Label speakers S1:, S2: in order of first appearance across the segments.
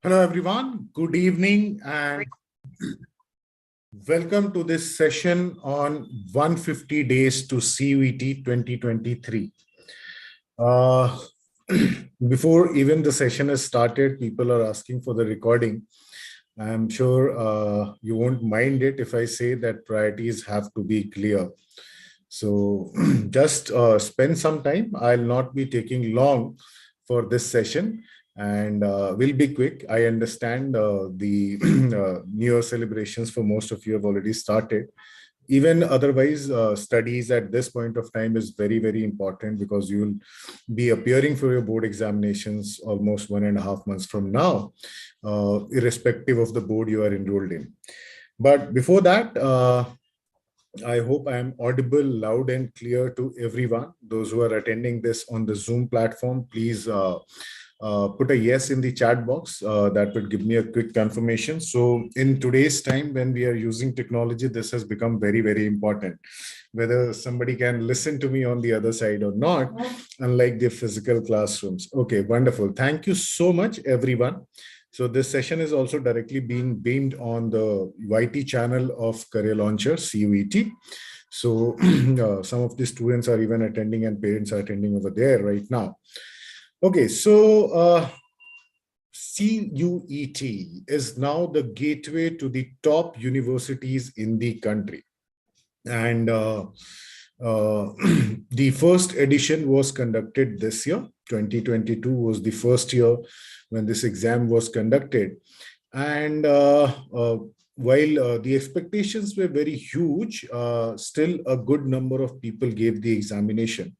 S1: Hello, everyone. Good evening and welcome to this session on 150 days to CUET 2023. Before even the session has started, people are asking for the recording. I'm sure you won't mind it if I say that priorities have to be clear. So just spend some time. I'll not be taking long for this session. And we'll be quick. I understand the New Year celebrations for most of you have already started. Even otherwise, studies at this point of time is very, very important because you will be appearing for your board examinations almost 1.5 months from now, irrespective of the board you are enrolled in. But before that, I hope I am audible, loud and clear to everyone. Those who are attending this on the Zoom platform, please put a yes in the chat box. That would give me a quick confirmation. So in today's time, when we are using technology, this has become very, very important. Whether somebody can listen to me on the other side or not, unlike the physical classrooms. Okay, wonderful. Thank you so much, everyone. So this session is also directly being beamed on the YT channel of Career Launcher, CUET. So some of the students are even attending and parents are attending over there right now. Okay, so CUET is now the gateway to the top universities in the country. And the first edition was conducted this year. 2022 was the first year when this exam was conducted. And while the expectations were very huge, still a good number of people gave the examination.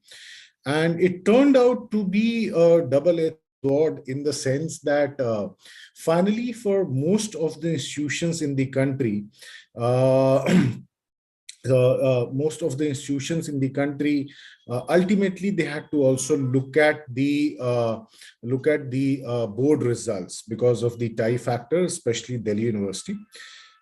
S1: And it turned out to be a double-edged sword in the sense that finally, for most of the institutions in the country, most of the institutions in the country, ultimately they had to also look at the board results because of the tie factor, especially Delhi University.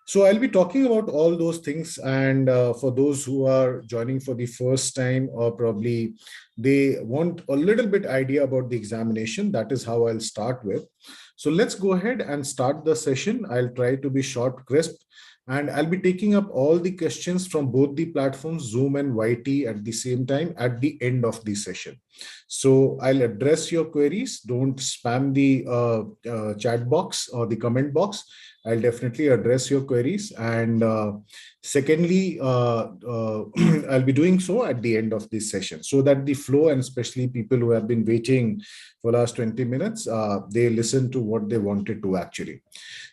S1: So I'll be talking about all those things, and for those who are joining for the first time or probably they want a little bit idea about the examination, that is how I'll start with. So let's go ahead and start the session. I'll try to be short, crisp, and I'll be taking up all the questions from both the platforms, Zoom and YT, at the same time at the end of the session. So I'll address your queries. Don't spam the chat box or the comment box. I'll definitely address your queries. And secondly, I'll be doing so at the end of this session so that the flow, and especially people who have been waiting for last 20 minutes, they listen to what they wanted to actually.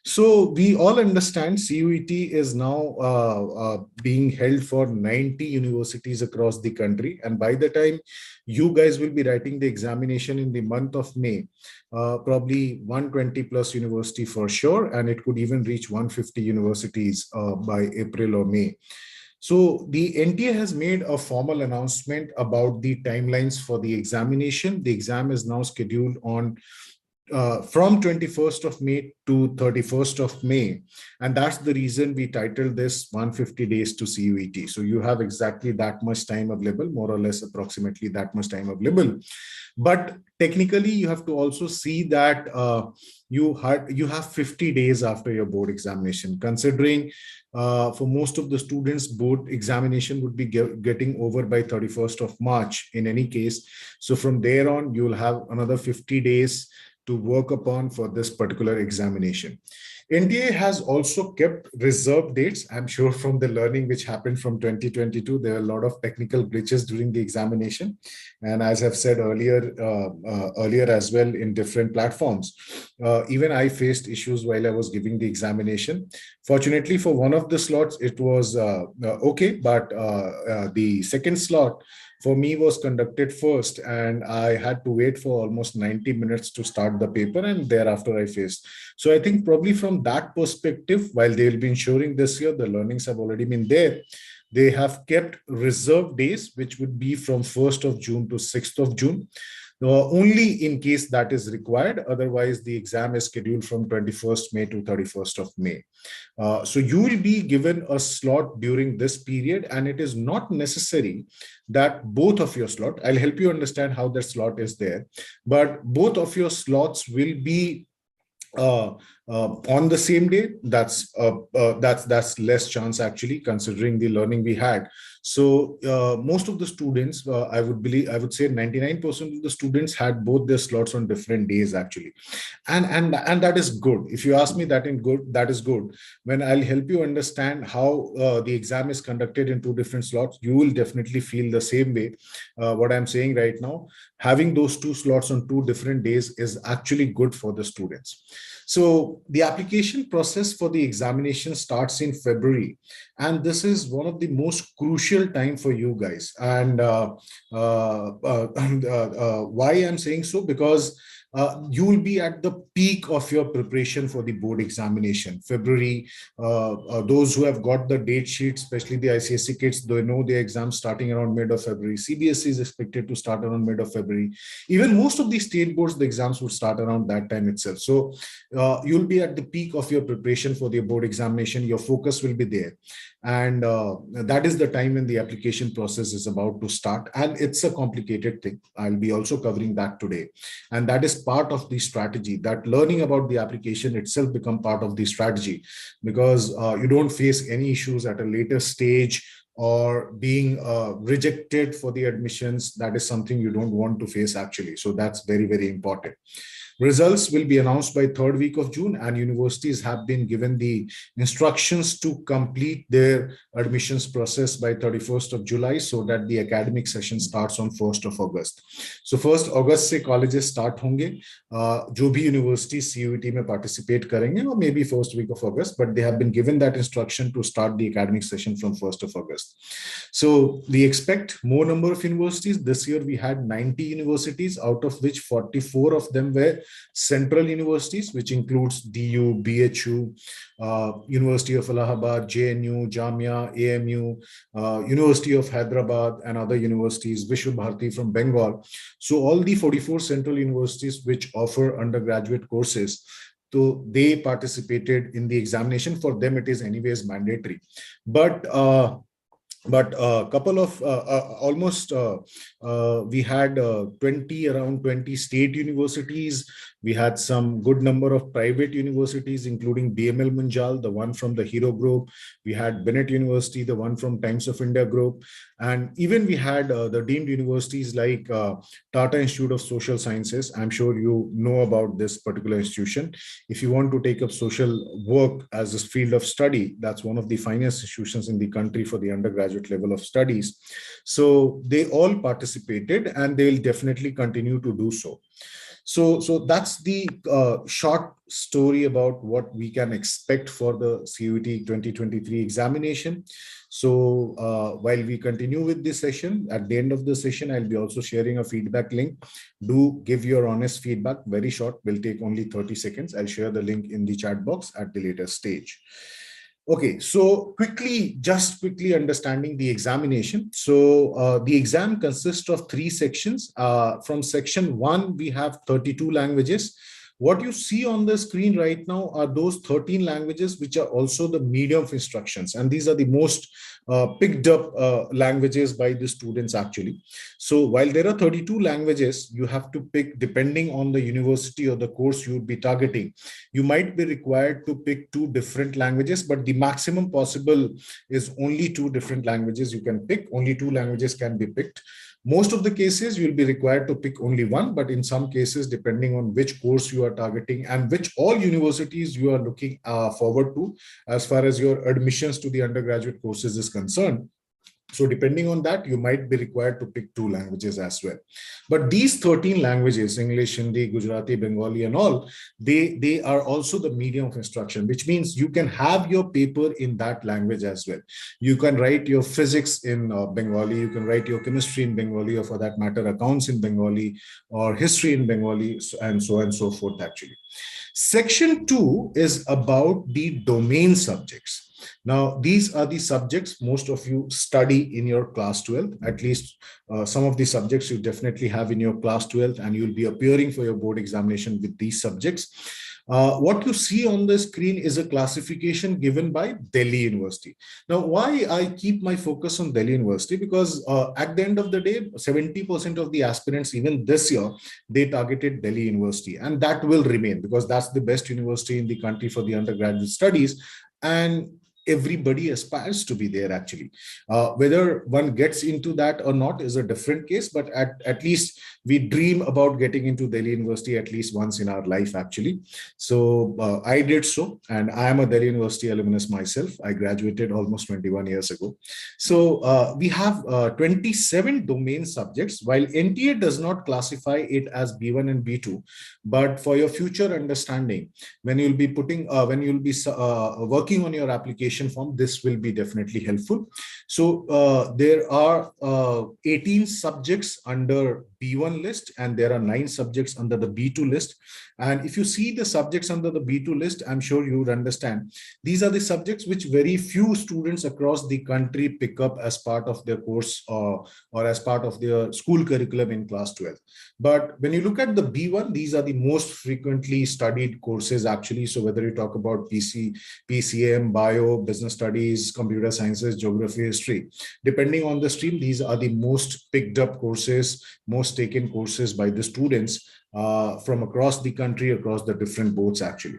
S1: So we all understand CUET is now being held for 90 universities across the country. And by the time you guys will be writing the examination in the month of May, probably 120 plus university for sure, and it could even reach 150 universities by April or May. So the NTA has made a formal announcement about the timelines for the examination. The exam is now scheduled on from 21st of May to 31st of May. And that's the reason we titled this 150 days to CUET. So you have exactly that much time available, more or less approximately that much time available. But technically, you have to also see that you have 50 days after your board examination, considering for most of the students, board examination would be getting over by 31st of March in any case. So from there on, you will have another 50 days to work upon for this particular examination. NTA has also kept reserve dates. I'm sure from the learning which happened from 2022, there are a lot of technical glitches during the examination. And as I've said earlier as well in different platforms, even I faced issues while I was giving the examination. Fortunately, for one of the slots, it was okay, but the second slot for me was conducted first, and I had to wait for almost 90 minutes to start the paper, and thereafter I faced. So I think probably from that perspective, while they'll be ensuring this year, the learnings have already been there. They have kept reserve days, which would be from 1st of June to 6th of June. Only in case that is required. Otherwise, the exam is scheduled from 21st May to 31st of May. So you will be given a slot during this period, and it is not necessary that both of your slot, I'll help you understand how that slot is there, but both of your slots will be uh, on the same day, that's less chance actually, considering the learning we had. So most of the students, I would say 99% of the students had both their slots on different days actually, and that is good. If you ask me, that is good. When I'll help you understand how the exam is conducted in two different slots, you will definitely feel the same way. What I'm saying right now, having those two slots on two different days is actually good for the students. So the application process for the examination starts in February, and this is one of the most crucial time for you guys. And why I'm saying so, because you will be at the peak of your preparation for the board examination. February, those who have got the date sheet, especially the ICSE kids, they know their exams starting around mid of February. CBSE is expected to start around mid of February. Even most of the state boards, the exams would start around that time itself. So you'll be at the peak of your preparation for the board examination. Your focus will be there. And that is the time when the application process is about to start. And it's a complicated thing. I'll be also covering that today. And that is part of the strategy, that learning about the application itself become part of the strategy, because you don't face any issues at a later stage, or being rejected for the admissions. That is something you don't want to face actually. So that's very, very important. Results will be announced by third week of June, and universities have been given the instructions to complete their admissions process by 31st of July, so that the academic session starts on 1st of August. So 1st August से colleges start होंगे, जो भी universities CUET में participate करेंगे, or maybe first week of August, but they have been given that instruction to start the academic session from 1st of August. So we expect more number of universities. This year we had 90 universities, out of which 44 of them were central universities, which includes DU, BHU, University of Allahabad, JNU, Jamia, AMU, University of Hyderabad, and other universities, Vishwa Bharati from Bengal. So all the 44 central universities which offer undergraduate courses, so they participated in the examination. For them, it is anyways mandatory. But a couple of almost we had 20, around 20 state universities. We had some good number of private universities, including BML Munjal, the one from the Hero Group. We had Bennett University, the one from Times of India Group. And even we had the deemed universities like Tata Institute of Social Sciences. I'm sure you know about this particular institution. If you want to take up social work as a field of study, that's one of the finest institutions in the country for the undergraduate level of studies. So they all participated, and they will definitely continue to do so. So that's the short story about what we can expect for the CUET 2023 examination. So while we continue with this session, at the end of the session, I'll be also sharing a feedback link. Do give your honest feedback, very short, will take only 30 seconds. I'll share the link in the chat box at the later stage. Okay, so just quickly understanding the examination. So the exam consists of 3 sections. From section 1, we have 32 languages. What you see on the screen right now are those 13 languages, which are also the medium of instructions. And these are the most picked up languages by the students actually. So while there are 32 languages, you have to pick, depending on the university or the course you would be targeting, you might be required to pick 2 different languages, but the maximum possible is only 2 different languages you can pick. Only 2 languages can be picked. Most of the cases, you'll be required to pick only one, but in some cases, depending on which course you are targeting and which all universities you are looking forward to as far as your admissions to the undergraduate courses is concerned. So depending on that, you might be required to pick 2 languages as well. But these 13 languages, English, Hindi, Gujarati, Bengali, and all, they are also the medium of instruction, which means you can have your paper in that language as well. You can write your physics in Bengali, you can write your chemistry in Bengali, or for that matter, accounts in Bengali, or history in Bengali, and so on and so forth, actually. Section 2 is about the domain subjects. Now, these are the subjects most of you study in your class 12. At least some of the subjects you definitely have in your class 12, and you'll be appearing for your board examination with these subjects. What you see on the screen is a classification given by Delhi University. Now, why I keep my focus on Delhi University? Because at the end of the day, 70% of the aspirants, even this year, they targeted Delhi University. And that will remain because that's the best university in the country for the undergraduate studies. And everybody aspires to be there actually. Whether one gets into that or not is a different case, but at least we dream about getting into Delhi University at least once in our life actually. So I did so, and I am a Delhi University alumnus myself. I graduated almost 21 years ago. So we have 27 domain subjects, while NTA does not classify it as B1 and B2, but for your future understanding, when you'll be working on your application form, this will be definitely helpful. So there are 18 subjects under B1 list, and there are 9 subjects under the B2 list. And if you see the subjects under the B2 list, I'm sure you would understand these are the subjects which very few students across the country pick up as part of their course or as part of their school curriculum in class 12. But when you look at the B1, these are the most frequently studied courses actually. So whether you talk about PCM, bio, business studies, computer sciences, geography, history, depending on the stream, these are the most picked up courses, most taken courses by the students from across the country, across the different boards actually.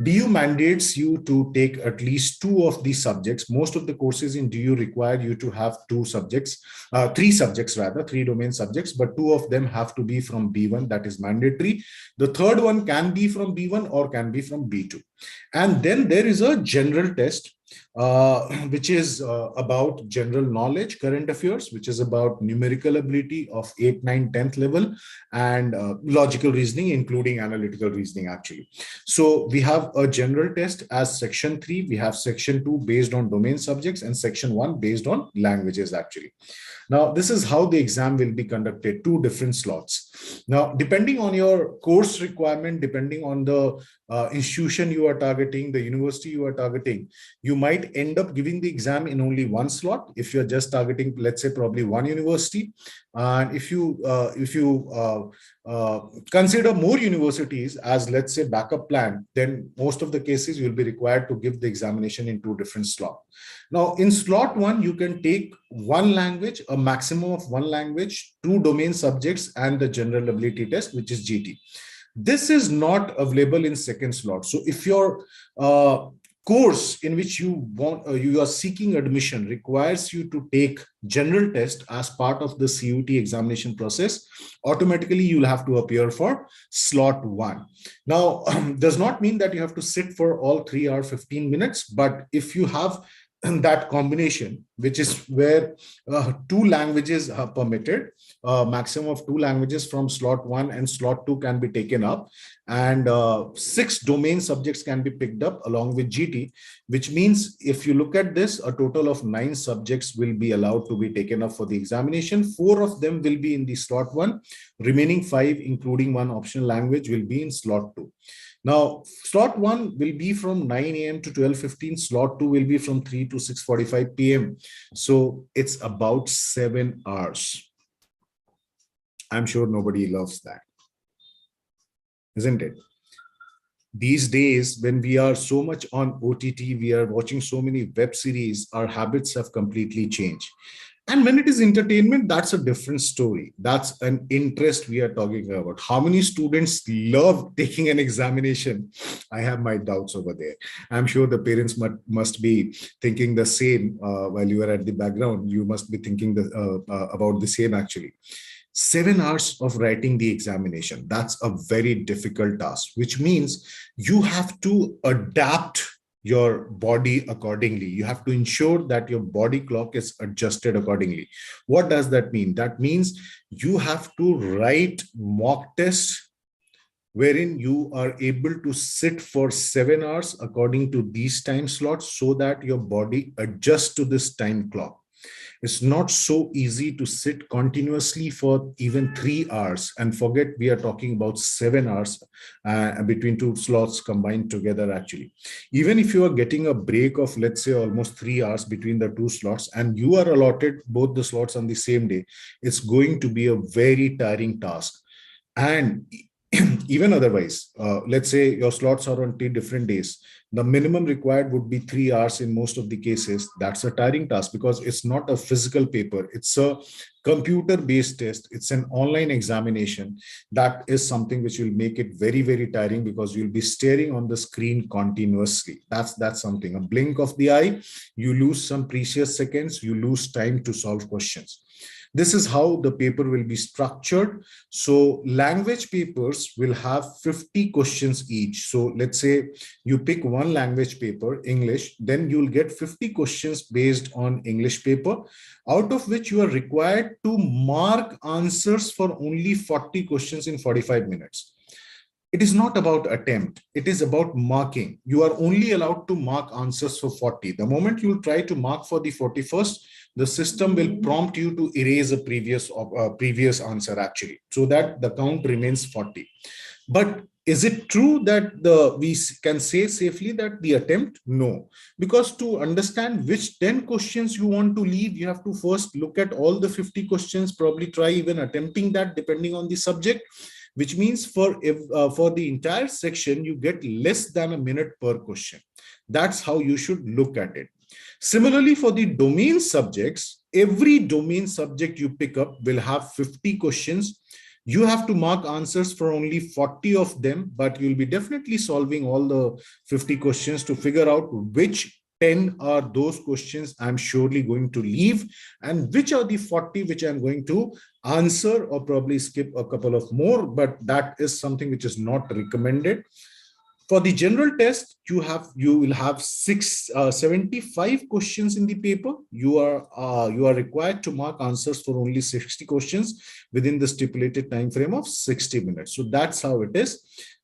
S1: DU mandates you to take at least 2 of these subjects. Most of the courses in DU require you to have 3 subjects, 3 domain subjects, but 2 of them have to be from B1, that is mandatory. The third one can be from B1 or can be from B2. And then there is a general test, which is about general knowledge, current affairs, which is about numerical ability of 8th, 9th, 10th level, and logical reasoning, including analytical reasoning actually. So we have a general test as section 3, we have section 2 based on domain subjects, and section 1 based on languages actually. Now, this is how the exam will be conducted, 2 different slots. Now, depending on your course requirement, depending on the institution you are targeting, the university you are targeting, you might end up giving the exam in only 1 slot if you're just targeting, let's say, probably 1 university. And if you consider more universities as, let's say, backup plan, then most of the cases you'll be required to give the examination in 2 different slots. Now, in slot 1, you can take 1 language, a maximum of 1 language, 2 domain subjects, and the general ability test, which is GT. This is not available in second slot. So if your course in which you are seeking admission requires you to take general test as part of the CUET examination process, automatically you'll have to appear for slot 1. Now, does not mean that you have to sit for all 3 hours, 15 minutes, but if you have that combination, which is where 2 languages are permitted, maximum of 2 languages from slot 1 and slot 2 can be taken up, and 6 domain subjects can be picked up along with GT, which means if you look at this, a total of 9 subjects will be allowed to be taken up for the examination. 4 of them will be in the slot 1, remaining 5, including 1 optional language, will be in slot 2. Now, slot 1 will be from 9 a.m. to 12:15. Slot 2 will be from 3 to 6:45 p.m. So it's about 7 hours. I'm sure nobody loves that, isn't it? These days, when we are so much on OTT, we are watching so many web series, our habits have completely changed. And when it is entertainment, that's a different story. That's an interest we are talking about. How many students love taking an examination? I have my doubts over there. I'm sure the parents must be thinking the same while you are at the background. You must be thinking about the same actually. 7 hours of writing the examination. That's a very difficult task, which means you have to adapt your body accordingly. You have to ensure that your body clock is adjusted accordingly. What does that mean? That means you have to write mock tests wherein you are able to sit for 7 hours according to these time slots so that your body adjusts to this time clock. It's not so easy to sit continuously for even 3 hours, and forget we are talking about 7 hours between 2 slots combined together actually. Even if you are getting a break of, let's say, almost 3 hours between the 2 slots and you are allotted both the slots on the same day, it's going to be a very tiring task. And Even otherwise, let's say your slots are on 2 different days, the minimum required would be 3 hours in most of the cases. That's a tiring task because it's not a physical paper, it's a computer based test, it's an online examination. That is something which will make it very, very tiring because you'll be staring on the screen continuously. That's something. A blink of the eye, you lose some precious seconds, you lose time to solve questions. This is how the paper will be structured. So language papers will have 50 questions each. So let's say you pick one language paper, English, then you'll get 50 questions based on English paper, out of which you are required to mark answers for only 40 questions in 45 minutes. It is not about attempt, it is about marking. You are only allowed to mark answers for 40. The moment you try to mark for the 41st, the system will prompt you to erase a previous answer actually, so that the count remains 40. But is it true that we can say safely that the attempt? No, because to understand which 10 questions you want to leave, you have to first look at all the 50 questions, probably try even attempting that depending on the subject, which means for the entire section, you get less than a minute per question. That's how you should look at it. Similarly, for the domain subjects, every domain subject you pick up will have 50 questions. You have to mark answers for only 40 of them, but you'll be definitely solving all the 50 questions to figure out which 10 are those questions I'm surely going to leave, and which are the 40 which I'm going to answer or probably skip a couple of more, but that is something which is not recommended. For the general test, you will have 75 questions in the paper. You are required to mark answers for only 60 questions within the stipulated time frame of 60 minutes. So that's how it is.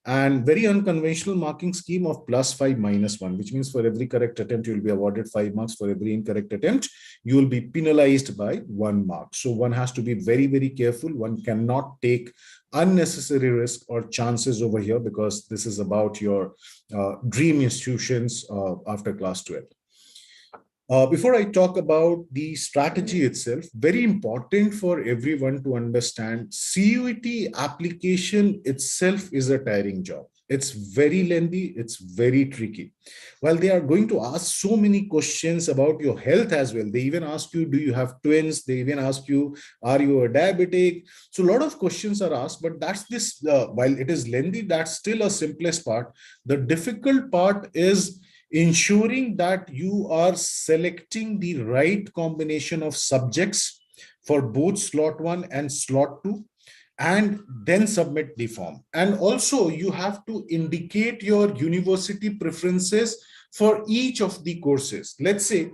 S1: And very unconventional marking scheme of +5 -1, which means for every correct attempt, you will be awarded 5 marks. For every incorrect attempt, you will be penalized by 1 mark. So one has to be very, very careful. One cannot take unnecessary risk or chances over here, because this is about your dream institutions after class 12. Before I talk about the strategy itself, very important for everyone to understand, CUET application itself is a tiring job. It's very lengthy, it's very tricky. While they are going to ask so many questions about your health as well, they even ask you, do you have twins? They even ask you, are you a diabetic? So a lot of questions are asked, but that's this, while it is lengthy, that's still a simplest part. The difficult part is ensuring that you are selecting the right combination of subjects for both slot 1 and slot 2, and then submit the form. And also you have to indicate your university preferences for each of the courses. Let's say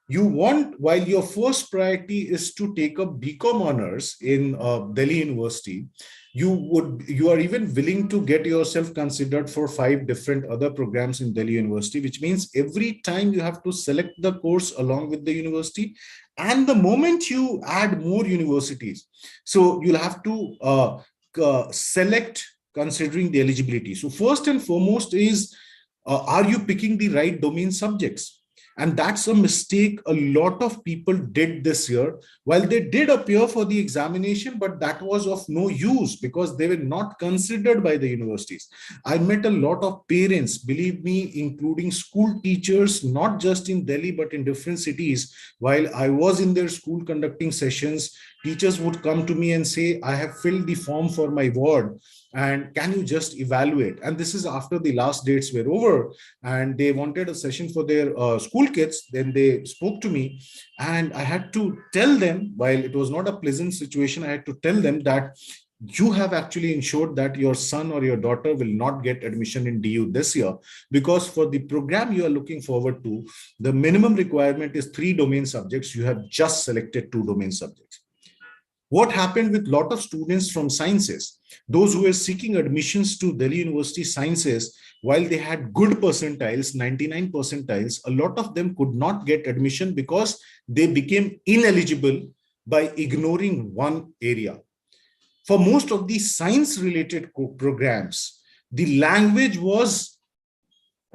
S1: you want, while your first priority is to take up BCom honors in Delhi University, you are even willing to get yourself considered for 5 different other programs in Delhi University, which means every time you have to select the course along with the university. And the moment you add more universities, so you'll have to select considering the eligibility. So first and foremost is, are you picking the right domain subjects? And that's a mistake a lot of people did this year. While they did appear for the examination, but that was of no use because they were not considered by the universities. I met a lot of parents, believe me, including school teachers, not just in Delhi, but in different cities. While I was in their school conducting sessions, teachers would come to me and say, I have filled the form for my ward, and can you just evaluate? And this is after the last dates were over, and they wanted a session for their school kids. Then they spoke to me, and I had to tell them, while it was not a pleasant situation, I had to tell them that you have actually ensured that your son or your daughter will not get admission in DU this year, because for the program you are looking forward to, the minimum requirement is 3 domain subjects. You have just selected 2 domain subjects. What happened with a lot of students from sciences, those who were seeking admissions to Delhi University Sciences, while they had good percentiles, 99 percentiles, a lot of them could not get admission because they became ineligible by ignoring one area. For most of the science related programs, the language was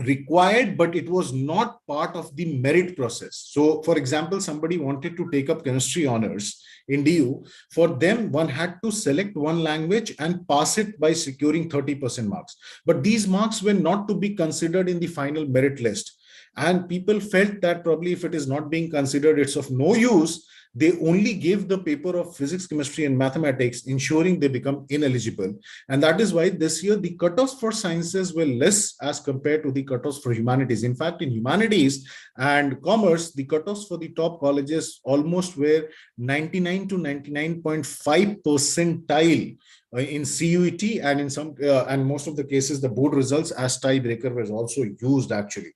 S1: required, but it was not part of the merit process. So for example, somebody wanted to take up chemistry honors in DU. For them, one had to select one language and pass it by securing 30% marks. But these marks were not to be considered in the final merit list. And people felt that probably if it is not being considered, it's of no use. They only gave the paper of physics, chemistry, and mathematics, ensuring they become ineligible. And that is why this year the cutoffs for sciences were less as compared to the cutoffs for humanities. In fact, in humanities and commerce, the cutoffs for the top colleges almost were 99 to 99.5 percentile in CUET, and in some and most of the cases, the board results as tiebreaker was also used actually.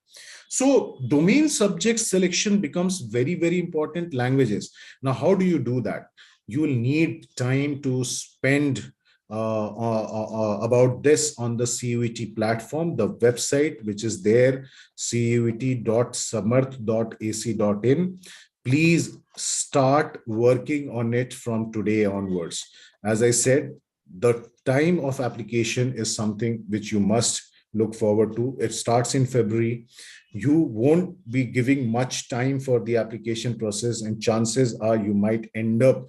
S1: So domain subject selection becomes very, very important. Languages. Now, how do you do that? You will need time to spend about this on the CUET platform, the website, which is there, cuet.samarth.ac.in. Please start working on it from today onwards. As I said, the time of application is something which you must look forward to. It starts in February. You won't be giving much time for the application process, and chances are you might end up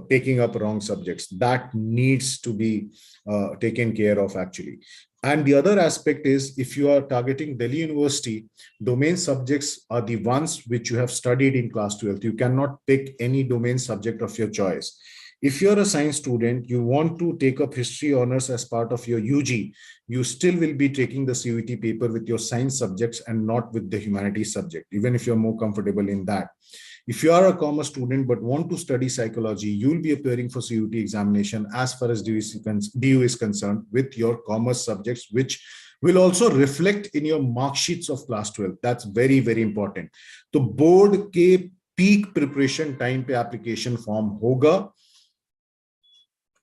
S1: taking up wrong subjects. That needs to be taken care of actually. And the other aspect is, if you are targeting Delhi University, domain subjects are the ones which you have studied in class 12th. You cannot pick any domain subject of your choice. If you're a science student, you want to take up history honors as part of your UG, you still will be taking the CUET paper with your science subjects and not with the humanities subject, even if you're more comfortable in that. If you are a commerce student but want to study psychology, you'll be appearing for CUET examination as far as DU is concerned with your commerce subjects, which will also reflect in your mark sheets of class 12. That's very, very important. तो board के peak preparation time पे application form होगा.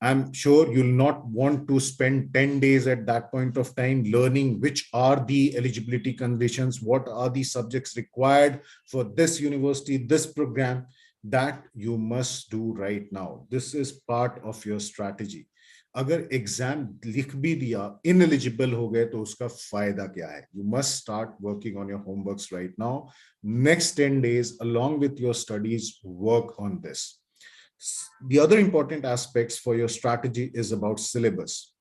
S1: I'm sure you'll not want to spend 10 days at that point of time learning which are the eligibility conditions, what are the subjects required for this university, this program. That you must do right now. This is part of your strategy. अगर exam लिख भी दिया, ineligible हो गए, तो उसका फायदा क्या है? You must start working on your homeworks right now. Next 10 days, along with your studies, work on this. The other important aspects for your strategy is about syllabus.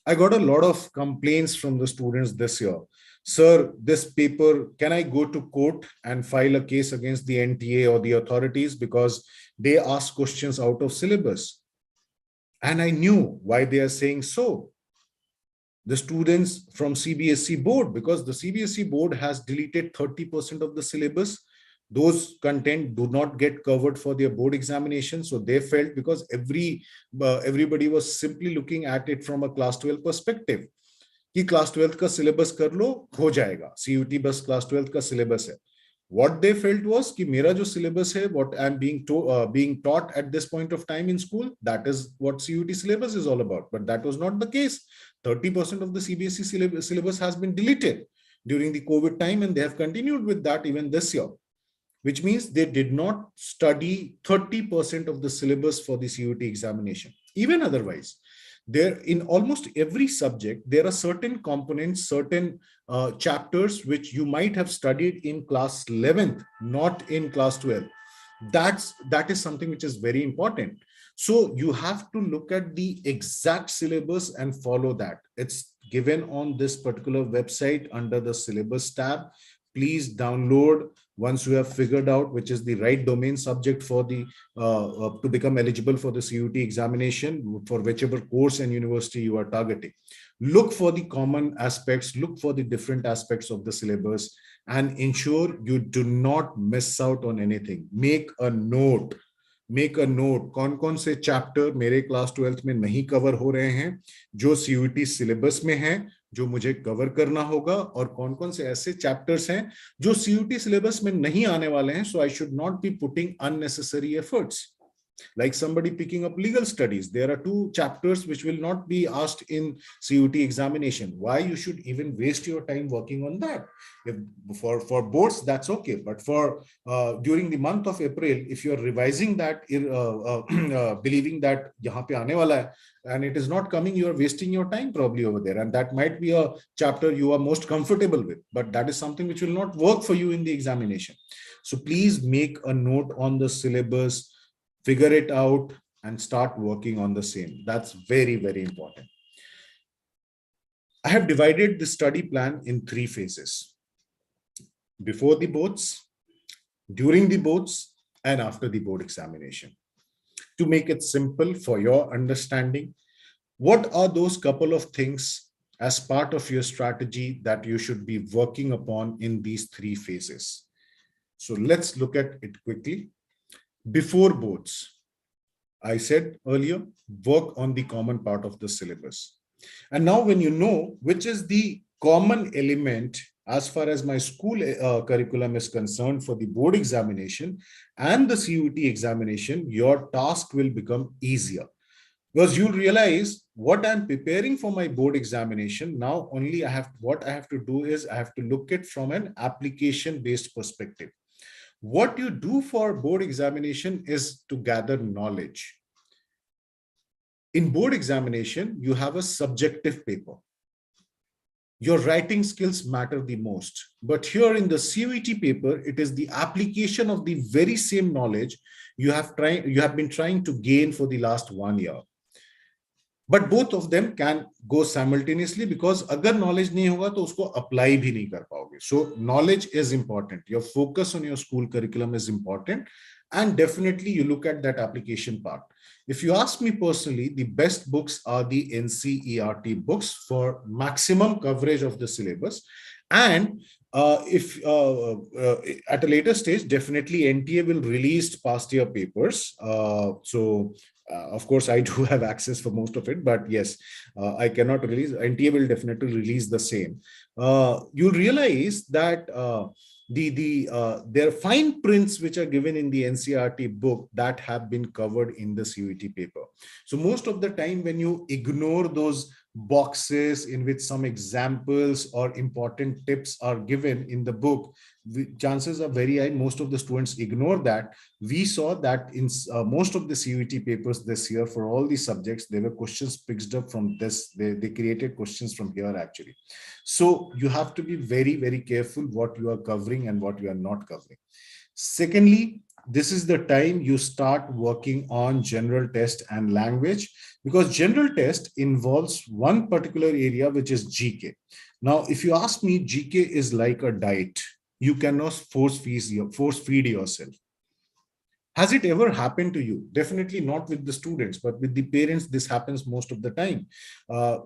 S1: I got a lot of complaints from the students this year. Sir, this paper, can I go to court and file a case against the NTA or the authorities because they ask questions out of syllabus? And I knew why they are saying so. The students from CBSE board, because the CBSE board has deleted 30% of the syllabus. Those content do not get covered for their board examination. So they felt, because everybody was simply looking at it from a class 12 perspective, कि class 12 का syllabus कर लो, हो जाएगा. CUET बस class 12 का syllabus है. What they felt was कि मेरा जो syllabus है, what I'm being taught at this point of time in school, that is what CUET syllabus is all about. But that was not the case. 30% of the CBSE syllabus has been deleted during the COVID time, and they have continued with that even this year, which means they did not study 30% of the syllabus for the CUET examination. Even otherwise, there in almost every subject, there are certain components, certain chapters which you might have studied in class 11th, not in class 12. That is something which is very important. So you have to look at the exact syllabus and follow that. It's given on this particular website under the syllabus tab. Please download once you have figured out which is the right domain subject for the to become eligible for the CUET examination for whichever course and university you are targeting. Look for the common aspects, look for the different aspects of the syllabus, and ensure you do not miss out on anything. Make a note. कौन कौन से chapter मेरे class 12th में नहीं cover हो रहे हैं, जो CUET सिलेबस में हैं, जो मुझे कवर करना होगा, और कौन कौन से ऐसे चैप्टर्स हैं जो CUET सिलेबस में नहीं आने वाले हैं. So I should not be putting unnecessary efforts. Like somebody picking up legal studies, there are 2 chapters which will not be asked in CUT examination. Why you should even waste your time working on that? If for boards, that's okay. But for during the month of April, if you're revising that, believing that yahan pe aane wala hai, and it is not coming, you are wasting your time probably over there. And that might be a chapter you are most comfortable with, but that is something which will not work for you in the examination. So please make a note on the syllabus, figure it out, and start working on the same. That's very, very important. I have divided the study plan in 3 phases: before the boards, during the boards, and after the board examination. To make it simple for your understanding, what are those couple of things as part of your strategy that you should be working upon in these 3 phases? So let's look at it quickly. Before boards, I said earlier, work on the common part of the syllabus. And now when you know which is the common element as far as my school curriculum is concerned for the board examination and the CUT examination, your task will become easier. Because you'll realize what I'm preparing for my board examination, now only what I have to do is I have to look at from an application-based perspective. What you do for board examination is to gather knowledge. In board examination, you have a subjective paper. Your writing skills matter the most. But here in the CUET paper, it is the application of the very same knowledge you have been trying to gain for the last 1 year. But both of them can go simultaneously, because agar knowledge nahi hoga to usko apply bhi nahi kar paoge. So knowledge is important. Your focus on your school curriculum is important. And definitely you look at that application part. If you ask me personally, the best books are the NCERT books for maximum coverage of the syllabus. And if at a later stage, definitely NTA will release past year papers. Of course, I do have access for most of it, but yes, I cannot release. NTA will definitely release the same. You'll realize that there are fine prints which are given in the NCERT book that have been covered in the CUET paper. So most of the time when you ignore those boxes in which some examples or important tips are given in the book, chances are very high most of the students ignore that. We saw that in most of the CUET papers this year for all the subjects, there were questions picked up from this. They created questions from here actually. So you have to be very, very careful what you are covering and what you are not covering. Secondly, this is the time you start working on general test and language, because general test involves one particular area, which is GK. Now, if you ask me, GK is like a diet. You cannot force feed yourself. Has it ever happened to you? Definitely not with the students, but with the parents, this happens most of the time.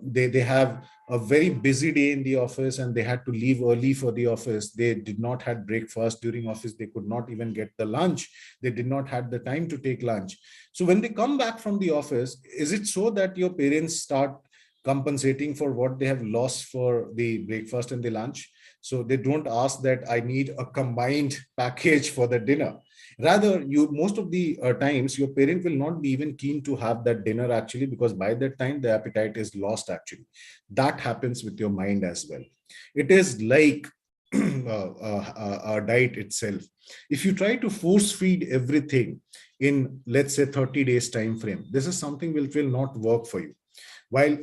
S1: They have a very busy day in the office and they had to leave early for the office. They did not have breakfast during office. They could not even get the lunch. They did not have the time to take lunch. So when they come back from the office, is it so that your parents start compensating for what they have lost for the breakfast and the lunch? So they don't ask that I need a combined package for the dinner. Rather, most of the times, your parent will not be even keen to have that dinner actually, because by that time, the appetite is lost actually. That happens with your mind as well. It is like a diet itself. If you try to force feed everything in, let's say, 30 days time frame, this is something which will not work for you. While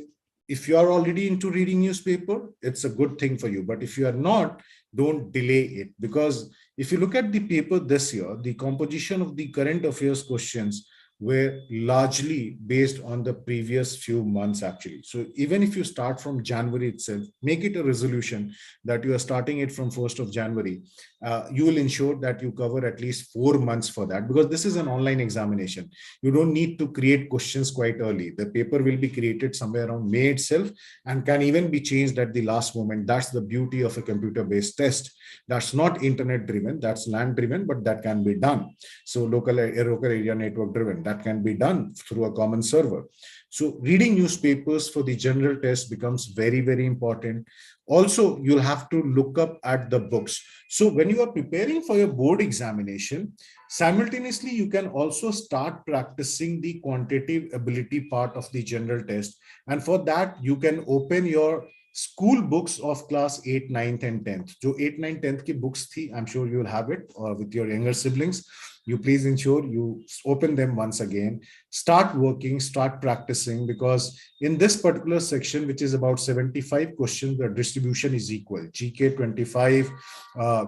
S1: if you are already into reading newspaper, it's a good thing for you. But if you are not, don't delay it, because if you look at the paper this year, the composition of the current affairs questions were largely based on the previous few months actually. So even if you start from January itself, make it a resolution that you are starting it from 1st of January. You will ensure that you cover at least 4 months for that, because this is an online examination. You don't need to create questions quite early. The paper will be created somewhere around May itself and can even be changed at the last moment. That's the beauty of a computer-based test. That's not internet driven, that's land driven, but that can be done. So local area network driven, that can be done through a common server. So reading newspapers for the general test becomes very, very important. Also, you'll have to look up at the books. So when you are preparing for your board examination, Simultaneously, you can also start practicing the quantitative ability part of the general test. And for that, you can open your school books of class 8, 9th and 10th. जो 8, 9, 10th की books थी, I'm sure you will have it with your younger siblings. You please ensure you open them once again, start working, start practicing, because in this particular section, which is about 75 questions, the distribution is equal. GK 25,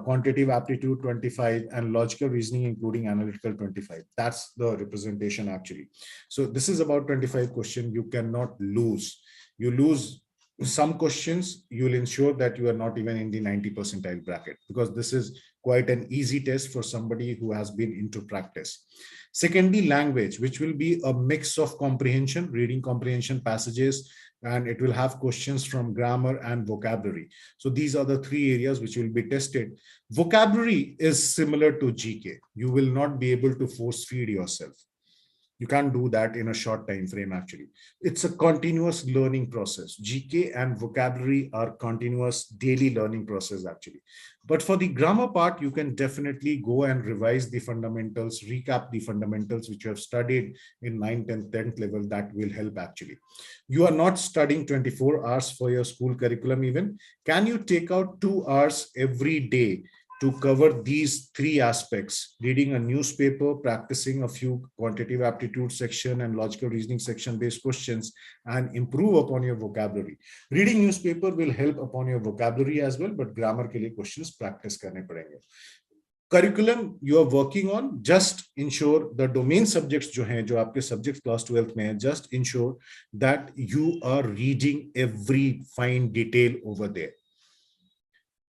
S1: quantitative aptitude 25, and logical reasoning, including analytical 25. That's the representation actually. So this is about 25 questions. You cannot lose. You lose some questions, you will ensure that you are not even in the 90 percentile bracket, because this is quite an easy test for somebody who has been into practice. Secondly, language, which will be a mix of comprehension, reading comprehension passages, and it will have questions from grammar and vocabulary. So these are the three areas which will be tested. Vocabulary is similar to GK. You will not be able to force feed yourself. You can't do that in a short time frame actually. It's a continuous learning process. GK and vocabulary are continuous daily learning process actually. But for the grammar part, you can definitely go and revise the fundamentals, recap the fundamentals which you have studied in 9th and 10th level. That will help actually. You are not studying 24 hours for your school curriculum even. Can you take out 2 hours every day to cover these three aspects: reading a newspaper, practicing a few quantitative aptitude section and logical reasoning section based questions, and improve upon your vocabulary. Reading newspaper will help upon your vocabulary as well, but grammar ke liye questions practice karne padenge. Curriculum you are working on, just ensure the domain subjects jo hain, jo aapke subjects class 12th mein hai, just ensure that you are reading every fine detail over there.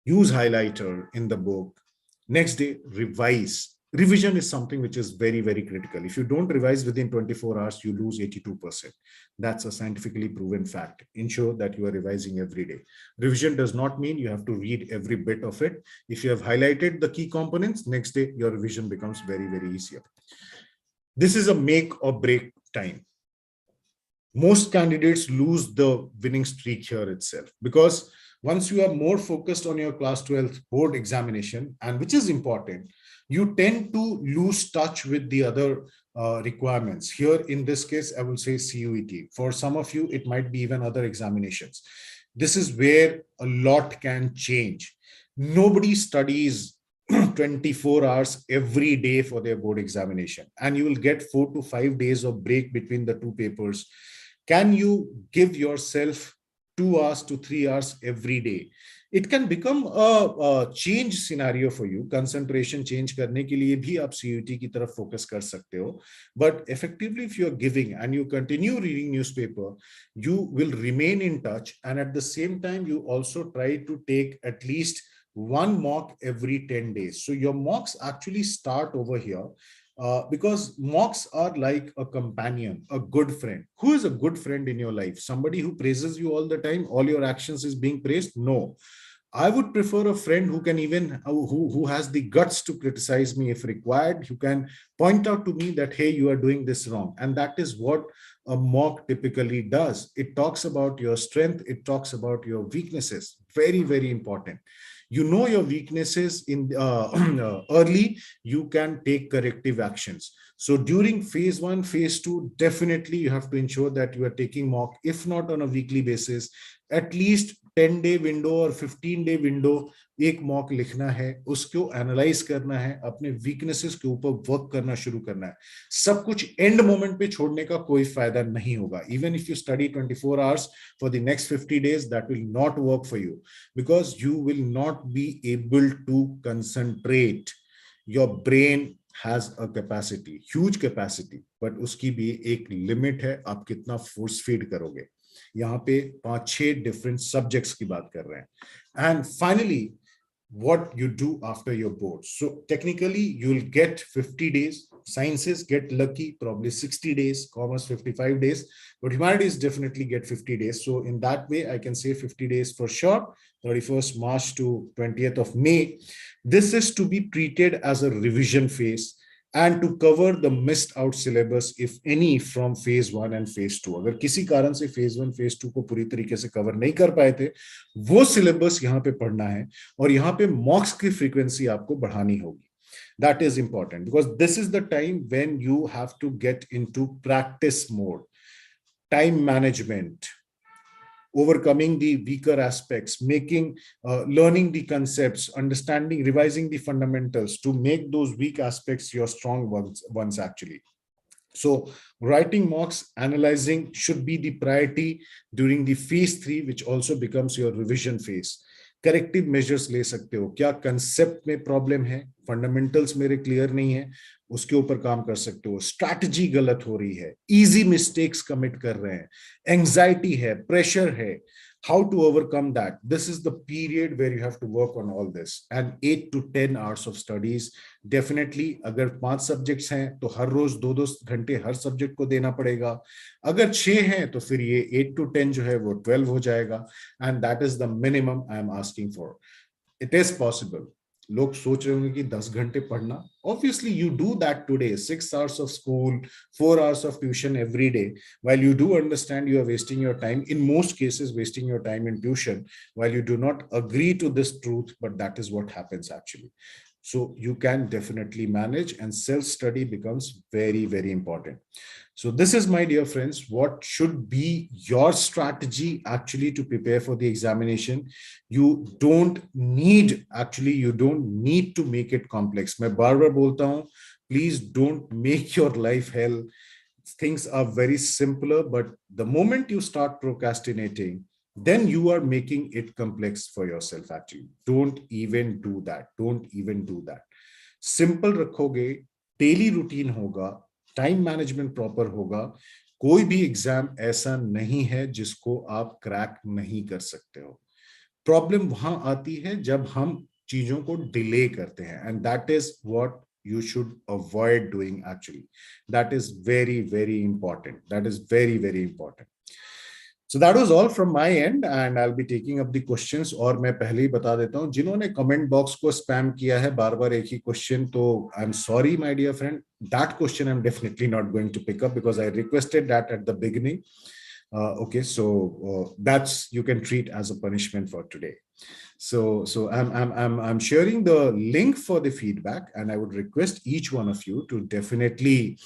S1: Use highlighter in the book. Next day, revise. Revision is something which is very, very critical. If you don't revise within 24 hours, you lose 82%. That's a scientifically proven fact. Ensure that you are revising every day. Revision does not mean you have to read every bit of it. If you have highlighted the key components, next day, your revision becomes very, very easier. This is a make or break time. Most candidates lose the winning streak here itself, because once you are more focused on your class 12th board examination, and which is important, you tend to lose touch with the other requirements. Here in this case, I will say CUET. For some of you, it might be even other examinations. This is where a lot can change. Nobody studies 24 hours every day for their board examination, and you will get 4 to 5 days of break between the two papers. Can you give yourself 2 hours to 3 hours every day? It can become a change scenario for you. Concentration change करने के लिए भी आप CUET की तरफ focus कर सकते हो. But effectively, if you are giving and you continue reading newspaper, you will remain in touch. And at the same time, you also try to take at least one mock every 10 days. So your mocks actually start over here. Because mocks are like a companion, a good friend. Who is a good friend in your life? Somebody who praises you all the time, all your actions is being praised? No. I would prefer a friend who can even, who has the guts to criticize me if required, who can point out to me that, hey, you are doing this wrong. And that is what a mock typically does. It talks about your strength. It talks about your weaknesses. Very, very important. You know your weaknesses in early, you can take corrective actions. So during phase 1, phase 2, definitely you have to ensure that you are taking mock, if not on a weekly basis, at least 10-day window or 15-day window एक mock लिखना है, उसको analyse करना है, अपने weaknesses के ऊपर work करना शुरू करना है. सब कुछ एंड मोमेंट पे छोड़ने का कोई फायदा नहीं होगा. Even if you study 24 hours for the next 50 days, that will not work for you, because you will not be able to concentrate. Your brain has a capacity, huge capacity, but उसकी भी एक limit है. आप कितना force feed करोगे. यहाँ पे 5-6 different subjects की बात कर रहे हैं. And finally, what you do after your board. So technically, you'll get 50 days. Sciences get lucky, probably 60 days, commerce 55 days, but humanities definitely get 50 days. So in that way, I can say 50 days for sure, 31st March to 20th of May. This is to be treated as a revision phase and to cover the missed out syllabus, if any, from phase 1 and phase 2. अगर किसी कारण से phase 1, phase 2 को पूरी तरीके से cover नहीं कर पाए थे, वो syllabus यहाँ पे पढ़ना है और यहाँ पे mocks की frequency आपको बढ़ानी होगी. That is important because this is the time when you have to get into practice mode, time management, overcoming the weaker aspects, making, learning the concepts, understanding, revising the fundamentals to make those weak aspects your strong ones actually. So writing mocks, analyzing should be the priority during the phase 3, which also becomes your revision phase. Corrective measures ले सकते हो, क्या concept में problem है, fundamentals मेरे clear नहीं है, उसके ऊपर काम कर सकते हो, स्ट्रैटेजी गलत हो रही है, इजी मिस्टेक्स कमिट कर रहे हैं, एंजाइटी है, प्रेशर है, how to overcome that. This is the period where you have to work on all this, and 8 to 10 hours of studies definitely. अगर 5 सब्जेक्ट्स हैं तो हर रोज 2-2 घंटे हर सब्जेक्ट को देना पड़ेगा, अगर 6 हैं तो फिर ये 8 to 10 जो है वो 12 हो जाएगा, and that is the minimum I am asking for. It is possible. लोग सोच रहे होंगे कि 10 घंटे पढ़ना, obviously you do that today, 6 hours of school, 4 hours of tuition every day. While you do understand you are wasting your time, in most cases wasting your time in tuition, while you do not agree to this truth, but that is what happens actually. So you can definitely manage, and self-study becomes very, very important. So this is, my dear friends, what should be your strategy actually to prepare for the examination. You don't need to make it complex. मैं बार-बार बोलता हूँ, please don't make your life hell. Things are very simpler, but the moment you start procrastinating, then you are making it complex for yourself actually. Don't even do that. Simple रखोगे, daily routine होगा, time management proper होगा, कोई भी exam ऐसा नहीं है जिसको आप क्रैक नहीं कर सकते हो. प्रॉब्लम वहां आती है जब हम चीजों को डिले करते हैं, and that is what you should avoid doing actually. That is very, very important. So that was all from my end, and I'll be taking up the questions. और मैं पहले ही बता देता हूँ, जिन्होंने कमेंट बॉक्स को स्पैम किया है बार बार एक ही क्वेश्चन, तो I am sorry my dear friend, that question I'm definitely not going to pick up because I requested that at the beginning. Okay, so that's, you can treat as a punishment for today. So I'm sharing the link for the feedback, and I would request each one of you to definitely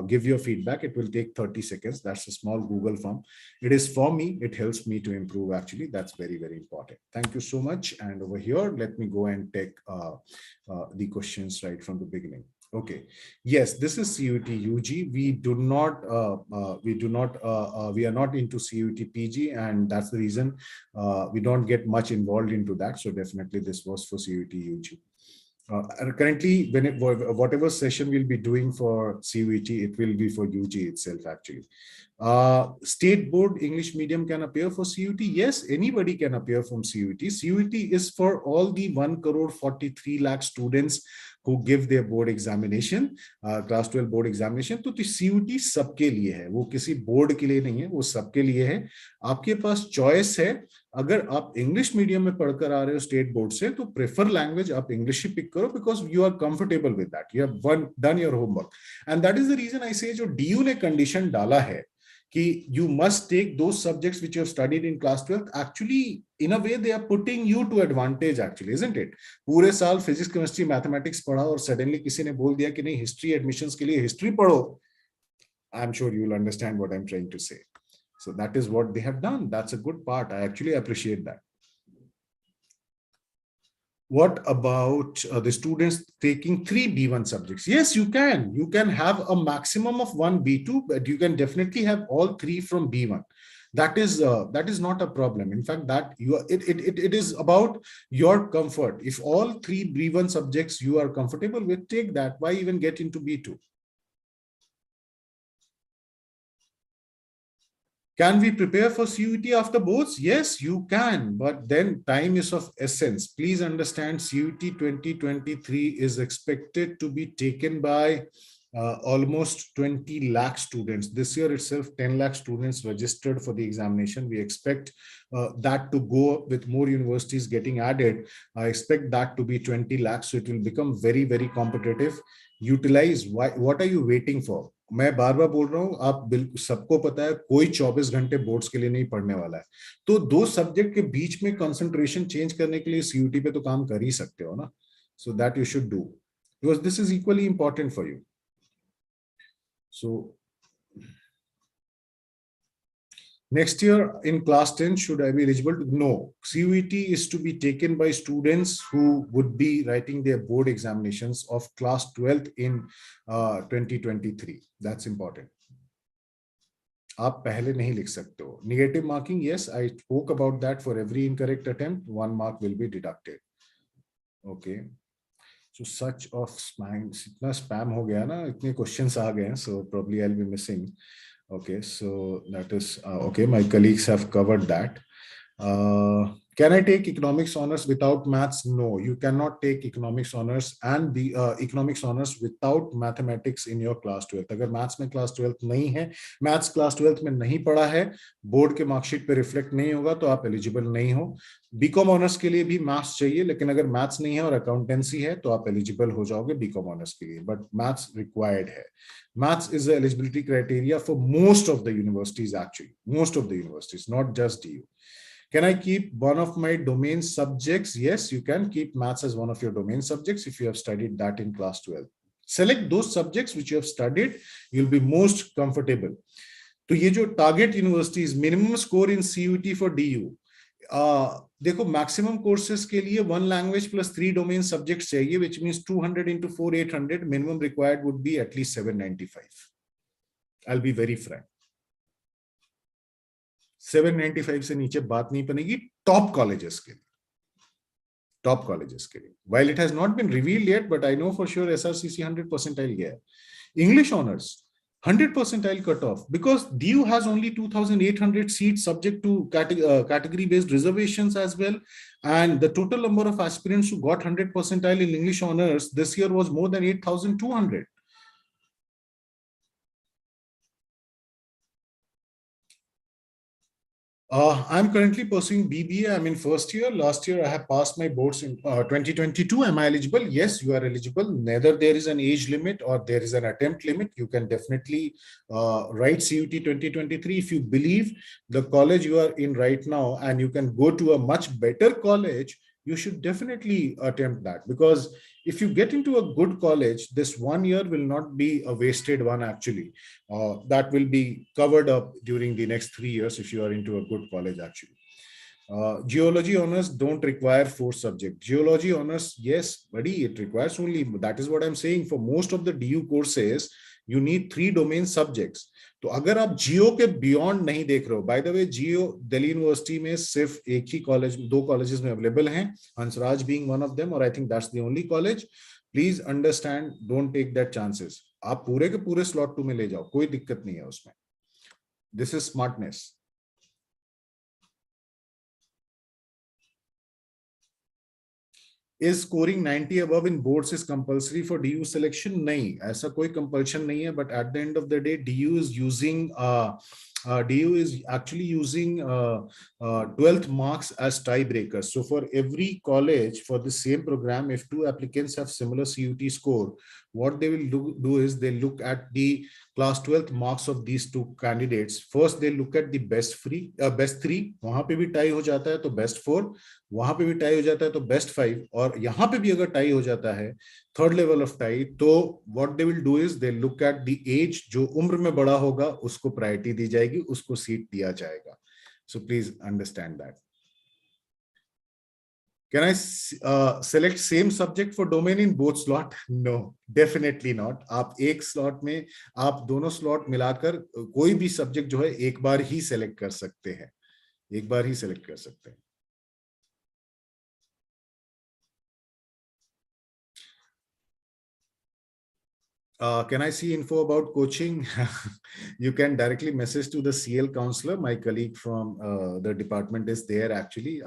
S1: give your feedback. It will take 30 seconds. That's a small Google form. It is for me. It helps me to improve actually. That's very, very important. Thank you so much. And over here, let me go and take the questions right from the beginning. Okay. Yes, this is CUET UG. We are not into CUET PG, and that's the reason we don't get much involved into that. So definitely this was for CUET UG. Currently, whatever session we'll be doing for CUET, it will be for UG itself actually. State board English medium can appear for CUET. Yes, anybody can appear from CUET. CUET is for all the 1,43 lakh students who give their board examination, class 12 board examination. तो CUET सबके लिए है, वो किसी board के लिए नहीं है, वो सबके लिए है. आपके पास चॉइस है. अगर आप इंग्लिश मीडियम में पढ़कर आ रहे हो स्टेट बोर्ड से, तो प्रेफर लैंग्वेज आप इंग्लिश ही पिक करो, because you are comfortable with that, you have done your homework. And that is the reason I say, जो डीयू ने कंडीशन डाला है कि you must take those subjects which you have studied in class 12th, actually in a way they are putting you to advantage actually, isn't it? पूरे साल physics chemistry mathematics पढ़ा और suddenly किसी ने बोल दिया कि नहीं, हिस्ट्री एडमिशंस के लिए हिस्ट्री पढ़ो. I am sure you will understand what I am trying to say. So that is what they have done. That's a good part. I actually appreciate that. What about the students taking 3 B1 subjects? Yes, you can. You can have a maximum of 1 B2, but you can definitely have all 3 from B1. That is not a problem. In fact, that it is about your comfort. If all 3 B1 subjects you are comfortable with, take that. Why even get into B2? Can we prepare for CUET after boards? Yes, you can, but then time is of essence. Please understand, CUET 2023 is expected to be taken by almost 20 lakh students. This year itself, 10 lakh students registered for the examination. We expect that to go up with more universities getting added. I expect that to be 20 lakhs. So it will become very, very competitive. Utilize. What are you waiting for? मैं बार बार बोल रहा हूं, आप बिल्कुल सबको पता है कोई 24 घंटे बोर्ड्स के लिए नहीं पढ़ने वाला है, तो 2 सब्जेक्ट के बीच में कंसंट्रेशन चेंज करने के लिए सीयूटी पे तो काम कर ही सकते हो ना. So that you should do, because this is equally important for you. So next year in class 10, should I be eligible to? No. CUET is to be taken by students who would be writing their board examinations of class 12th in 2023. That's important. आप पहले नहीं लिख सकते हो. Negative marking, yes, I spoke about that. For every incorrect attempt, 1 mark will be deducted. Okay. So such of spam, इतना spam हो गया ना, इतने questions आ गए हैं, so probably I'll be missing. Okay, so that is okay. My colleagues have covered that. Can I take economics honors without maths? No, you cannot take economics honors and the economics honors without mathematics in your class 12th. अगर maths में class 12th नहीं है, maths class 12th में नहीं पढ़ा है, board के marksheet पे रिफ्लेक्ट नहीं होगा, तो आप एलिजिबल नहीं हो. बीकॉम ऑनर्स के लिए भी मैथ्स चाहिए, लेकिन अगर मैथ्स नहीं है और अकाउंटेंसी है तो आप एलिजिबल हो जाओगे बीकॉम ऑनर्स के लिए, बट मैथ्स रिक्वायर्ड है. Maths is the eligibility criteria for most of the universities, actually. Most of the universities, not just DU. Can I keep one of my domain subjects? Yes, you can keep maths as one of your domain subjects if you have studied that in class 12. Select those subjects which you have studied, you'll be most comfortable. तो ये जो target universities, minimum score in CUET for DU, देखो maximum courses के लिए 1 language plus 3 domain subjects चाहिए, which means 200 into 4 800. Minimum required would be at least 795. I'll be very frank. 795 से नीचे बात नहीं बनेगी टॉप कॉलेजेस के लिए. टॉप कॉलेजेस के लिए. While it has not been revealed yet, but I know for sure SRCC 100 percentile गया है. English honors 100 percentile cutoff, because DU has only 2,800 seats subject to category based reservations as well, and the total number of aspirants who got 100 percentile in English honors this year was more than 8,200. I'm currently pursuing BBA. I'm in first year. Last year I have passed my boards in 2022. Am I eligible? Yes, you are eligible. Neither there is an age limit or there is an attempt limit. You can definitely write CUT 2023 if you believe the college you are in right now and you can go to a much better college. You should definitely attempt that, because if you get into a good college, this 1 year will not be a wasted one actually. That will be covered up during the next 3 years if you are into a good college actually. Geology honors don't require 4 subjects. Geology honors, yes, buddy, it requires only, that is what I'm saying, for most of the DU courses, you need 3 domain subjects. तो अगर आप जियो के beyond नहीं देख रहे हो, by the way जियो Delhi university में सिर्फ एक ही कॉलेज, 2 कॉलेजेस में अवेलेबल हैं, Hansraj being one of them, और I think that's the only college. Please understand, don't take that chances. आप पूरे के पूरे स्लॉट 2 में ले जाओ, कोई दिक्कत नहीं है उसमें. This is smartness. Is scoring 90 above in boards is compulsory for DU selection? नहीं, ऐसा कोई compulsion नहीं है, but at the end of the day, DU is actually using 12th marks as tiebreakers. So for every college for the same program, if 2 applicants have similar CUT score, what they will do is they look at the class 12th marks of these 2 candidates. First they look at the best 3, वहां पे भी tie हो जाता है तो best 4, वहां पे भी टाई हो जाता है तो best 5, और यहाँ पे भी अगर टाई हो जाता है, थर्ड लेवल ऑफ टाई, तो what they will do is they look at the age, जो उम्र में बड़ा होगा उसको प्रायोरिटी दी जाएगी, उसको सीट दिया जाएगा. So please understand that. Can I select same subject for domain in both slot? No, definitely not. आप एक slot में आप दोनों slot मिलाकर कोई भी subject जो है एक बार ही select कर सकते हैं, एक बार ही select कर सकते हैं. Can I see info about coaching? You can directly message to the CL counselor. My colleague from the department is there actually.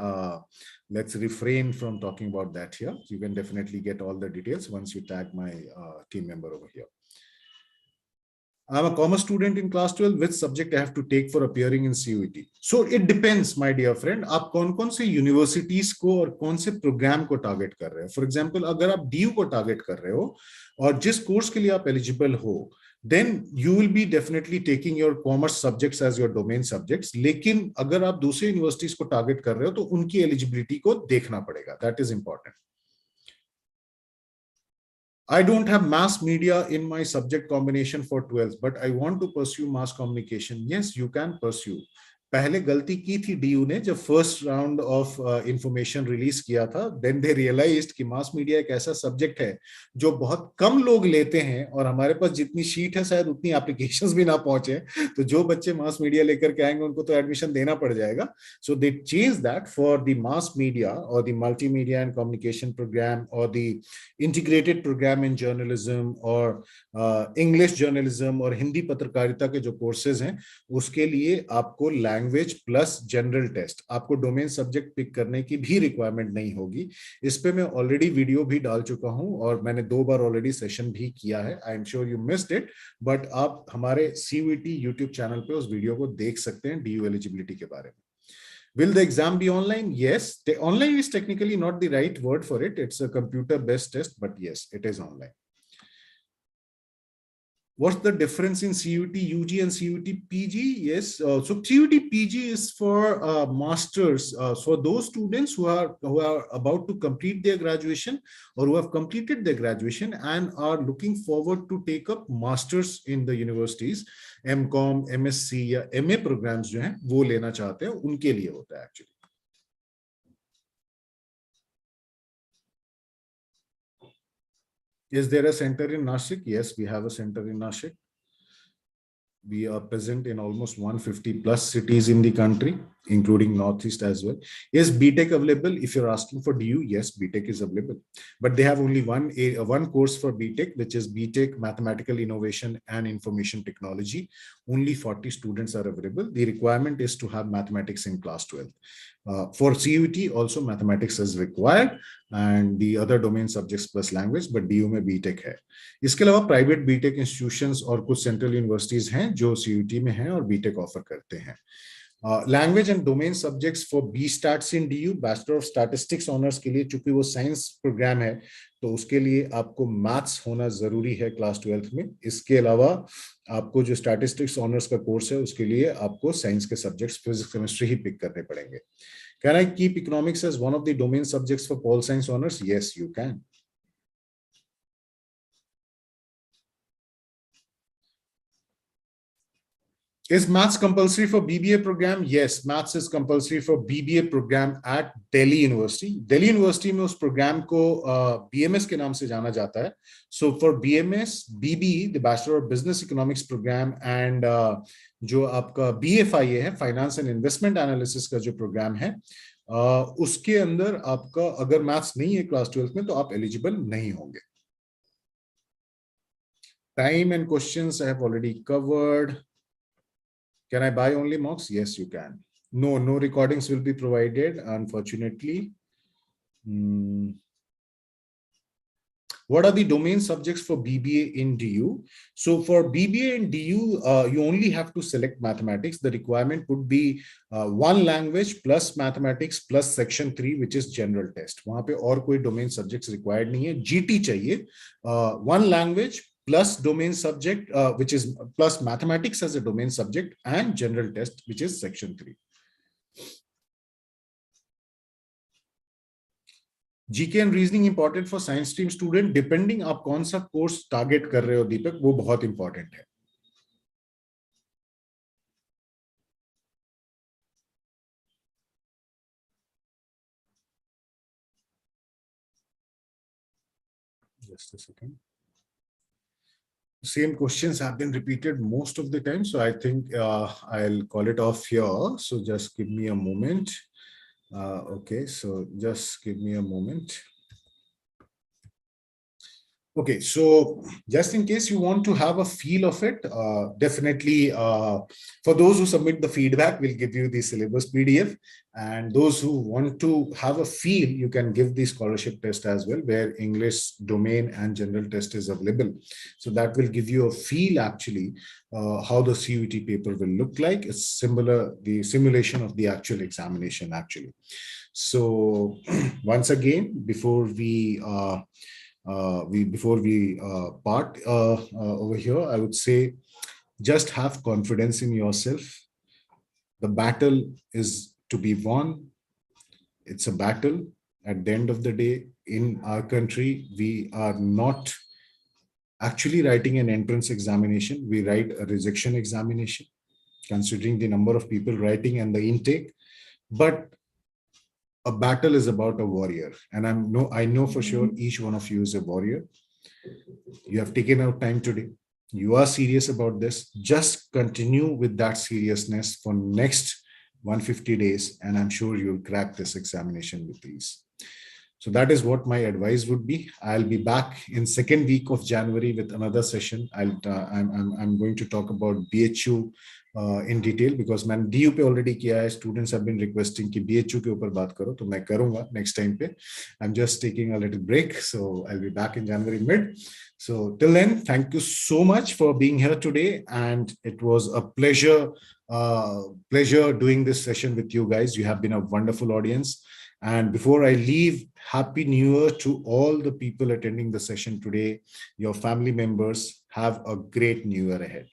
S1: Let's refrain from talking about that here. You can definitely get all the details once you tag my team member over here. I'm a commerce student in class 12. Which subject I have to take for appearing in CUET? So it depends, my dear friend. आप कौन-कौन से universities को और कौन से program को target कर रहे हो? For example, अगर आप DU को target कर रहे हो और जिस course के लिए आप eligible हो, then you will be definitely taking your commerce subjects as your domain subjects. लेकिन अगर आप दूसरे universities को target कर रहे हो तो उनकी eligibility को देखना पड़ेगा. That is important. I don't have mass media in my subject combination for 12th, but I want to pursue mass communication. Yes, you can pursue. पहले गलती की थी डीयू ने जब first round of information release किया था, then they realised कि mass media एक ऐसा सब्जेक्ट है जो बहुत कम लोग लेते हैं और हमारे पास जितनी शीट है शायद उतनी एप्लीकेशंस भी ना पहुंचे, तो जो बच्चे मास मीडिया लेकर के आएंगे उनको तो एडमिशन देना पड़ जाएगा. So they change that for the mass media और the multimedia and communication program और the integrated program in journalism और इंग्लिश जर्नलिज्म और हिंदी पत्रकारिता के जो कोर्सेज हैं उसके लिए आपको लैंग्वेज प्लस जनरल टेस्ट, आपको डोमेन सब्जेक्ट पिक करने की भी रिक्वायरमेंट नहीं होगी. इस पे मैं ऑलरेडी वीडियो भी डाल चुका हूं और मैंने 2 बार ऑलरेडी सेशन भी किया है. आई am sure you missed it, but आप हमारे सीयूईटी यूट्यूब चैनल पे उस वीडियो को देख सकते हैं डीयू एलिजिबिलिटी के बारे में. Will the exam be online? Yes. Online is technically not the right word for it. It's a computer-based test, but yes, it is online. What's the difference in CUET UG and CUET PG? Yes, so CUET PG is for masters, for those students who are about to complete their graduation or who have completed their graduation and are looking forward to take up masters in the universities. MCom, MSc या MA programs जो हैं वो लेना चाहते हैं, उनके लिए होता है actually. Is there a center in Nashik? Yes, we have a center in Nashik. We are present in almost 150 plus cities in the country, including Northeast as well. Is BTech available? If you're asking for DU, yes, BTech is available. But they have only one course for BTech, which is BTech Mathematical Innovation and Information Technology. Only 40 students are available. The requirement is to have mathematics in class 12. For CUET, also mathematics is required and the other domain subjects plus language, but DU में BTech है. इसके अलावा private BTech institutions और कुछ central universities हैं जो CUT में हैं और बीटेक ऑफर करते हैं. Language and domain subjects for B stats in DU, bachelor of statistics honours के लिए, चूंकि वो साइंस प्रोग्राम है तो उसके लिए आपको मैथ्स होना जरूरी है क्लास 12th में. इसके अलावा आपको जो स्टैटिस्टिक्स ऑनर्स का कोर्स है उसके लिए आपको साइंस के सब्जेक्ट्स फिजिक्स केमिस्ट्री ही पिक करने पड़ेंगे. Can I keep economics as one of the domain subjects for pol science honours? Yes, you can. Is maths compulsory for BBA program? Yes, maths is compulsory for BBA program at Delhi University. Delhi University में उस program को BMS के नाम से जाना जाता है. So for BMS, BBE, the Bachelor of Business Economics program, and जो आपका BFIA है, Finance and Investment Analysis का जो program है, उसके अंदर आपका अगर maths नहीं है class 12 में तो आप eligible नहीं होंगे. Time and questions I have already covered. Can I buy only mocks? Yes, you can. No recordings will be provided, unfortunately. What are the domain subjects for BBA in DU? So for BBA in DU, you only have to select mathematics. The requirement would be one language plus mathematics plus section 3, which is general test. वहाँ पे और कोई domain subjects required नहीं है. GT चाहिए. One language plus domain subject, which is plus mathematics as a domain subject, and general test, which is section 3. GK and reasoning important for science stream student, depending आप कौन सा course target कर रहे हो दीपक, वो बहुत important है. Just a second. Same questions have been repeated most of the time, so I think I'll call it off here. So just give me a moment. Okay, so just give me a moment. Okay, so just in case you want to have a feel of it, definitely for those who submit the feedback, we'll give you the syllabus PDF. And those who want to have a feel, you can give the scholarship test as well, where English domain and general test is available. So that will give you a feel actually how the CUET paper will look like. It's similar, the simulation of the actual examination actually. So once again, before we part over here, I would say just have confidence in yourself. The battle is to be won. It's a battle. At the end of the day, in our country, we are not actually writing an entrance examination. We write a rejection examination, considering the number of people writing and the intake. But a battle is about a warrior. And I know for sure each one of you is a warrior. You have taken out time today. You are serious about this. Just continue with that seriousness for next 150 days. And I'm sure you'll crack this examination with ease. So that is what my advice would be. I'll be back in second week of January with another session. I'm going to talk about BHU in detail, because मैंने DU पे already किया है. Students have been requesting कि BHU के ऊपर बात करो, तो मैं करूँगा next time पे. I'm just taking a little break, so I'll be back in January mid. So till then, thank you so much for being here today, and it was a pleasure doing this session with you guys. You have been a wonderful audience. And before I leave, Happy New Year to all the people attending the session today, your family members. Have a great New Year ahead.